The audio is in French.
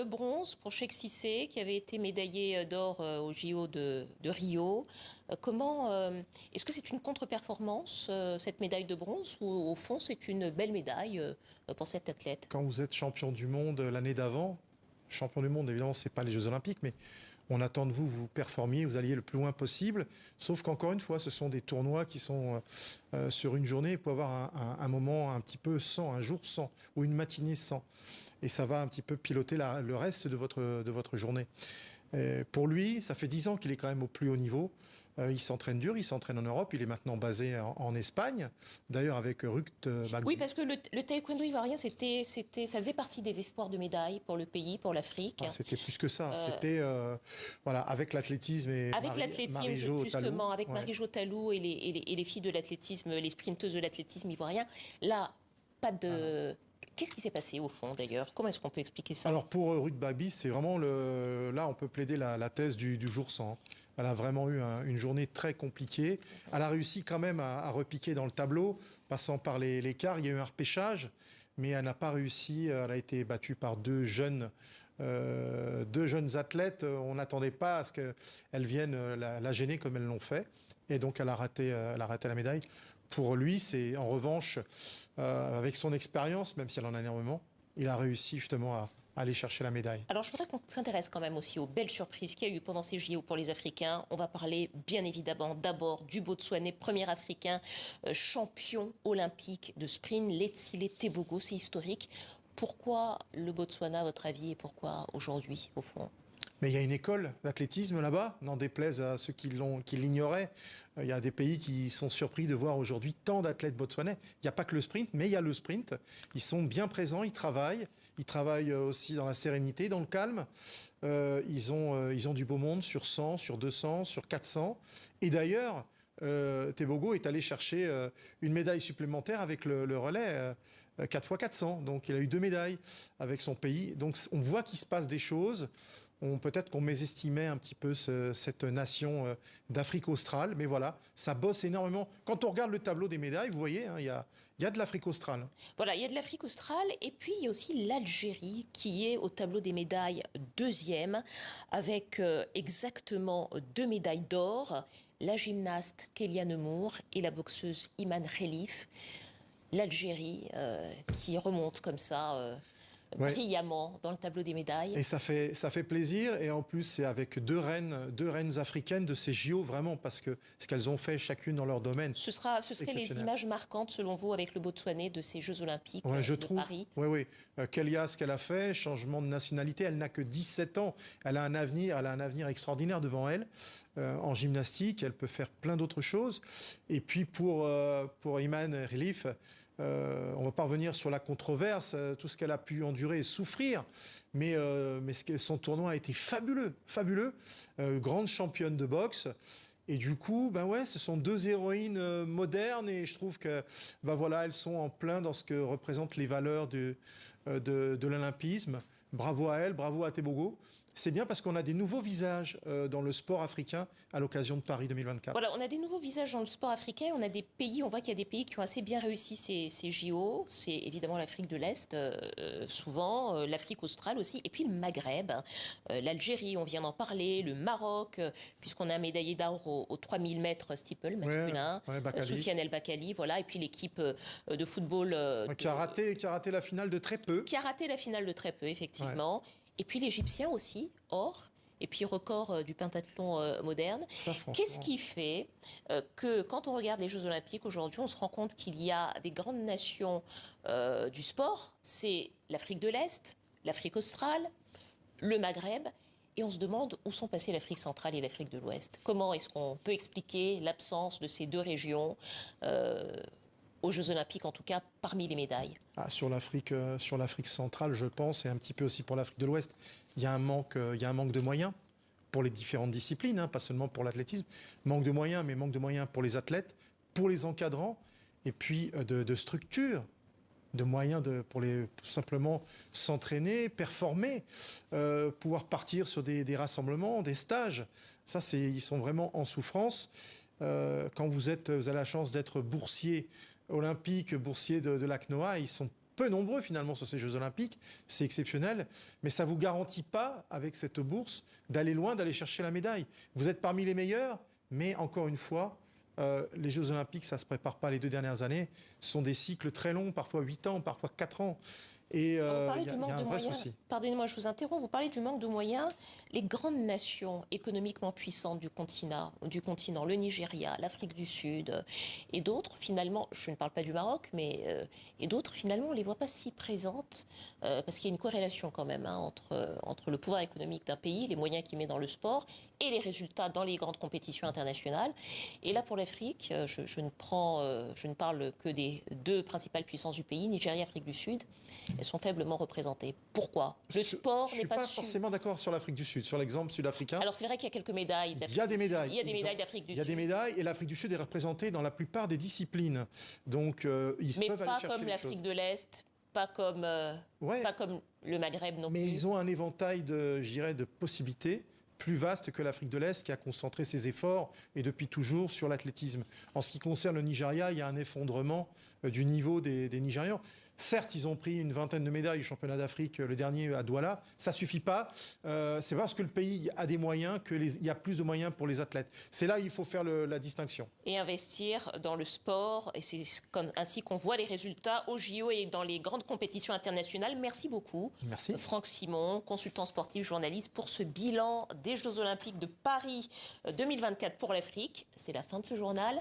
le bronze pour Cheick Cissé, qui avait été médaillé d'or au JO de Rio. Est-ce que c'est une contre-performance, cette médaille de bronze, ou au fond c'est une belle médaille pour cet athlète? Quand vous êtes champion du monde l'année d'avant, champion du monde, évidemment, c'est pas les Jeux Olympiques, mais on attend de vous, vous performiez, vous alliez le plus loin possible. Sauf qu'encore une fois, ce sont des tournois qui sont sur une journée, il peut avoir un moment un petit peu sans, un jour sans, ou une matinée sans. Et ça va un petit peu piloter le reste de votre journée. Pour lui, ça fait 10 ans qu'il est quand même au plus haut niveau. Il s'entraîne dur, il s'entraîne en Europe. Il est maintenant basé en Espagne, d'ailleurs avec Rukt Bagby. Oui, parce que le taekwondo ivoirien, ça faisait partie des espoirs de médailles pour le pays, pour l'Afrique. Ah, c'était plus que ça. C'était voilà, avec l'athlétisme et avec l'athlétisme, justement, Talou, avec Marie-Jo Talou et les filles de l'athlétisme, les sprinteuses de l'athlétisme ivoirien. Là, pas de... Qu'est-ce qui s'est passé au fond d'ailleurs? Comment est-ce qu'on peut expliquer ça? Alors pour Ruth Bagby, c'est vraiment là on peut plaider la thèse du jour sans. Elle a vraiment eu une journée très compliquée. Elle a réussi quand même à repiquer dans le tableau, passant par les quarts. Il y a eu un repêchage, mais elle n'a pas réussi. Elle a été battue par deux jeunes athlètes. On n'attendait pas à ce qu'elles viennent la gêner comme elles l'ont fait. Et donc elle a raté la médaille. Pour lui, c'est en revanche, avec son expérience, même si elle en a énormément, il a réussi justement à aller chercher la médaille. Alors je voudrais qu'on s'intéresse quand même aussi aux belles surprises qu'il y a eu pendant ces JO pour les Africains. On va parler bien évidemment d'abord du Botswanais, premier Africain champion olympique de sprint, Letsile Tebogo, c'est historique. Pourquoi le Botswana à votre avis et pourquoi aujourd'hui au fond? Mais il y a une école d'athlétisme là-bas, n'en déplaise à ceux qui l'ignoraient. Il y a des pays qui sont surpris de voir aujourd'hui tant d'athlètes botswanais. Il n'y a pas que le sprint, mais il y a le sprint. Ils sont bien présents, ils travaillent. Ils travaillent aussi dans la sérénité, dans le calme. Ils ont du beau monde sur 100, sur 200, sur 400. Et d'ailleurs, Tebogo est allé chercher une médaille supplémentaire avec le relais 4x400. Donc il a eu 2 médailles avec son pays. Donc on voit qu'il se passe des choses. Peut-être qu'on mésestimait un petit peu cette nation d'Afrique australe, mais voilà, ça bosse énormément. Quand on regarde le tableau des médailles, vous voyez, hein, il y a de l'Afrique australe. Voilà, il y a de l'Afrique australe, et puis il y a aussi l'Algérie qui est au tableau des médailles deuxième, avec exactement 2 médailles d'or, la gymnaste Kéliane Moore et la boxeuse Iman Khelif. L'Algérie qui remonte comme ça... brillamment dans le tableau des médailles. Et ça fait plaisir. Et en plus, c'est avec deux reines africaines de ces JO, vraiment, parce que ce qu'elles ont fait chacune dans leur domaine. Ce seraient les images marquantes, selon vous, avec le Botswanais de ces Jeux Olympiques je de trouve, Paris. Oui. Kélia, ce qu'elle a fait, changement de nationalité, elle n'a que 17 ans. Elle a un avenir extraordinaire devant elle. En gymnastique, elle peut faire plein d'autres choses. Et puis pour Iman Khelif, on va pas revenir sur la controverse, tout ce qu'elle a pu endurer et souffrir, mais son tournoi a été fabuleux. Grande championne de boxe. Et du coup, ce sont 2 héroïnes modernes et je trouve que, voilà, elles sont en plein dans ce que représentent les valeurs de l'olympisme. Bravo à elles, bravo à Tebogo. C'est bien parce qu'on a des nouveaux visages dans le sport africain à l'occasion de Paris 2024. Voilà, on a des nouveaux visages dans le sport africain. On a des pays, on voit qu'il y a des pays qui ont assez bien réussi ces JO. C'est évidemment l'Afrique de l'Est, souvent, l'Afrique australe aussi, et puis le Maghreb, l'Algérie, on vient d'en parler, le Maroc, puisqu'on a un médaillé d'or au 3000 mètres steeple masculin, Soufiane El Bakkali, voilà, et puis l'équipe de football... qui a raté la finale de très peu. Qui a raté la finale de très peu, effectivement. Ouais. Et puis l'Égyptien aussi, or, et puis record du pentathlon moderne. Qu'est-ce qui fait que quand on regarde les Jeux Olympiques aujourd'hui, on se rend compte qu'il y a des grandes nations du sport, c'est l'Afrique de l'Est, l'Afrique australe, le Maghreb, et on se demande où sont passées l'Afrique centrale et l'Afrique de l'Ouest. Comment est-ce qu'on peut expliquer l'absence de ces 2 régions aux Jeux Olympiques, en tout cas, parmi les médailles? Sur l'Afrique centrale, je pense, et un petit peu aussi pour l'Afrique de l'Ouest, il y a un manque de moyens pour les différentes disciplines, pas seulement pour l'athlétisme. Manque de moyens, mais manque de moyens pour les athlètes, pour les encadrants, et puis de structures, de moyens pour simplement s'entraîner, performer, pouvoir partir sur des rassemblements, des stages. Ça, ils sont vraiment en souffrance. Quand vous avez la chance d'être boursier olympique, boursier de l'ACNOA, ils sont peu nombreux finalement sur ces Jeux Olympiques, c'est exceptionnel, mais ça ne vous garantit pas, avec cette bourse, d'aller loin, d'aller chercher la médaille. Vous êtes parmi les meilleurs, mais encore une fois, les Jeux Olympiques, ça ne se prépare pas les 2 dernières années. Ce sont des cycles très longs, parfois 8 ans, parfois 4 ans. Et il y a un vrai souci. Pardonnez-moi, je vous interromps. Vous parlez du manque de moyens. Les grandes nations économiquement puissantes du continent, le Nigeria, l'Afrique du Sud et d'autres, finalement, je ne parle pas du Maroc, mais et d'autres, finalement, on ne les voit pas si présentes parce qu'il y a une corrélation quand même entre le pouvoir économique d'un pays, les moyens qu'il met dans le sport et les résultats dans les grandes compétitions internationales. Et là, pour l'Afrique, je ne parle que des 2 principales puissances du pays, Nigeria et Afrique du Sud. Elles sont faiblement représentées. Pourquoi? Le sport n'est pas... Je ne suis pas forcément d'accord sur l'Afrique du Sud, sur l'exemple sud-africain. Alors c'est vrai qu'il y a quelques médailles d'Afrique. Il y a des médailles. Il y a des médailles d'Afrique du Sud. Il y a des médailles et l'Afrique du Sud est représentée dans la plupart des disciplines. Donc ils peuvent aller chercher des choses. Mais pas comme l'Afrique de l'Est, pas comme le Maghreb non plus. Mais ils ont un éventail de possibilités plus vaste que l'Afrique de l'Est qui a concentré ses efforts et depuis toujours sur l'athlétisme. En ce qui concerne le Nigeria, il y a un effondrement du niveau des Nigérians. Certes, ils ont pris une vingtaine de médailles au championnat d'Afrique, le dernier à Douala. Ça suffit pas. C'est parce que le pays a des moyens qu'il y a plus de moyens pour les athlètes. C'est là où il faut faire la distinction. Et investir dans le sport. Et c'est ainsi qu'on voit les résultats au JO et dans les grandes compétitions internationales. Merci beaucoup. Merci. Franck Simon, consultant sportif, journaliste, pour ce bilan des Jeux Olympiques de Paris 2024 pour l'Afrique. C'est la fin de ce journal.